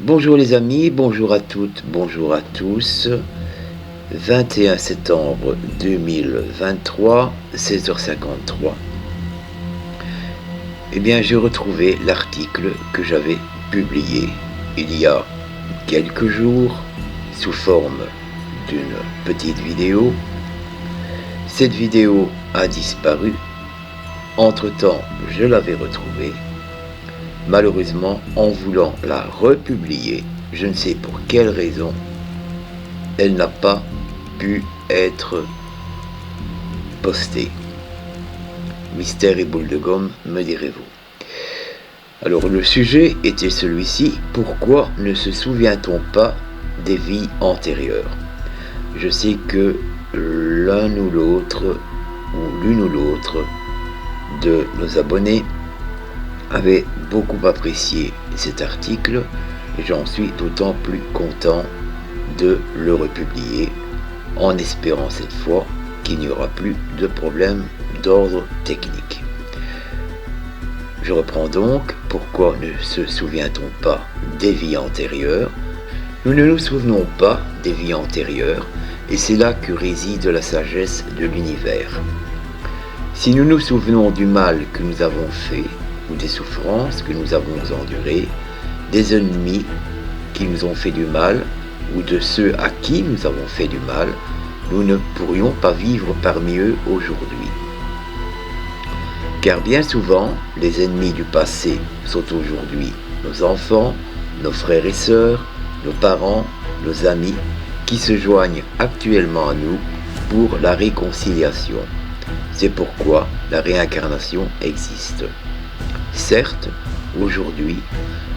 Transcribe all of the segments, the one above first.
Bonjour les amis, bonjour à toutes, bonjour à tous. 21 septembre 2023, 16h53. Eh bien, j'ai retrouvé l'article que j'avais publié il y a quelques jours sous forme d'une petite vidéo. Cette vidéo a disparu. Entre-temps, je l'avais retrouvée. Malheureusement, en voulant la republier, je ne sais pour quelle raison, elle n'a pas pu être postée. Mystère et boule de gomme, me direz-vous. Alors le sujet était celui-ci: pourquoi ne se souvient-on pas des vies antérieures? Je sais que l'un ou l'autre, ou l'une ou l'autre de nos abonnés avait beaucoup apprécié cet article et j'en suis d'autant plus content de le republier, en espérant cette fois qu'il n'y aura plus de problème d'ordre technique. Je reprends donc: pourquoi ne se souvient-on pas des vies antérieures? Nous ne nous souvenons pas des vies antérieures, et c'est là que réside la sagesse de l'univers. Si nous nous souvenons du mal que nous avons fait, ou des souffrances que nous avons endurées, des ennemis qui nous ont fait du mal, ou de ceux à qui nous avons fait du mal, nous ne pourrions pas vivre parmi eux aujourd'hui. Car bien souvent, les ennemis du passé sont aujourd'hui nos enfants, nos frères et sœurs, nos parents, nos amis, qui se joignent actuellement à nous pour la réconciliation. C'est pourquoi la réincarnation existe. Certes, aujourd'hui,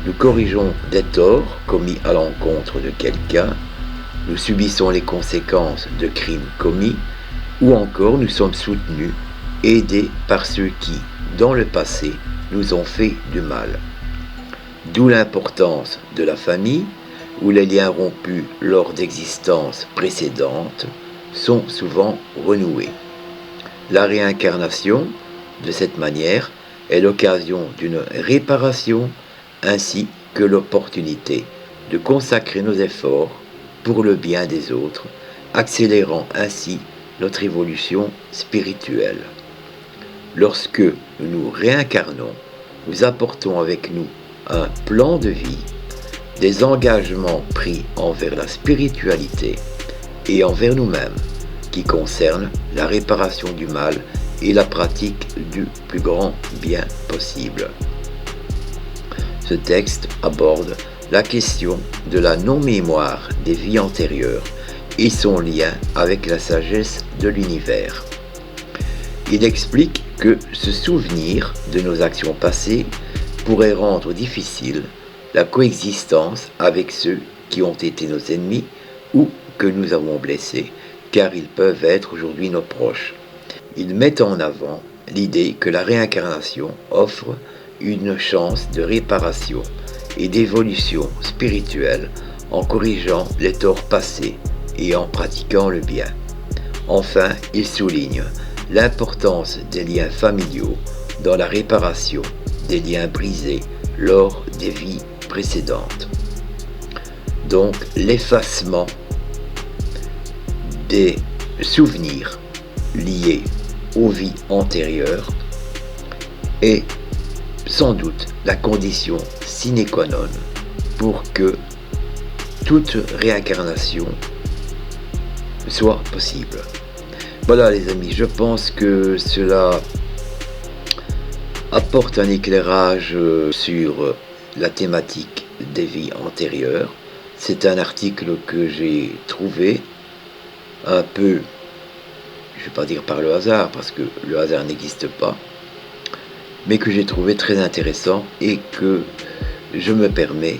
nous corrigeons des torts commis à l'encontre de quelqu'un, nous subissons les conséquences de crimes commis, ou encore nous sommes soutenus, aidés par ceux qui, dans le passé, nous ont fait du mal. D'où l'importance de la famille, où les liens rompus lors d'existences précédentes sont souvent renoués. La réincarnation, de cette manière, est l'occasion d'une réparation ainsi que l'opportunité de consacrer nos efforts pour le bien des autres, accélérant ainsi notre évolution spirituelle. Lorsque nous nous réincarnons, nous apportons avec nous un plan de vie, des engagements pris envers la spiritualité et envers nous-mêmes, qui concernent la réparation du mal et la pratique du plus grand bien possible. Ce texte aborde la question de la non-mémoire des vies antérieures et son lien avec la sagesse de l'univers. Il explique que se souvenir de nos actions passées pourrait rendre difficile la coexistence avec ceux qui ont été nos ennemis ou que nous avons blessés, car ils peuvent être aujourd'hui nos proches. Il met en avant l'idée que la réincarnation offre une chance de réparation et d'évolution spirituelle en corrigeant les torts passés et en pratiquant le bien. Enfin, il souligne l'importance des liens familiaux dans la réparation des liens brisés lors des vies précédentes. Donc, l'effacement des souvenirs liés aux vies antérieures est sans doute la condition sine qua non pour que toute réincarnation soit possible. Voilà les amis, je pense que cela apporte un éclairage sur la thématique des vies antérieures. C'est un article que j'ai trouvé un peu, je ne vais pas dire par le hasard, parce que le hasard n'existe pas, mais que j'ai trouvé très intéressant et que je me permets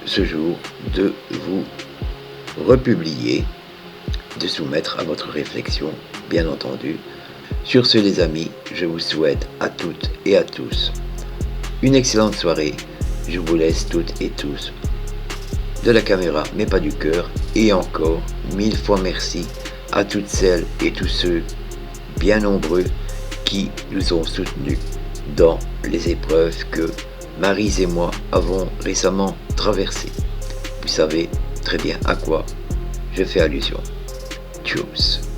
ce jour de vous republier, de soumettre à votre réflexion, bien entendu. Sur ce les amis, je vous souhaite à toutes et à tous une excellente soirée. Je vous laisse toutes et tous de la caméra, mais pas du cœur. Et encore, 1000 fois merci à toutes celles et tous ceux, bien nombreux, qui nous ont soutenus dans les épreuves que Maryse et moi avons récemment traversées. Vous savez très bien à quoi je fais allusion. Tchuss.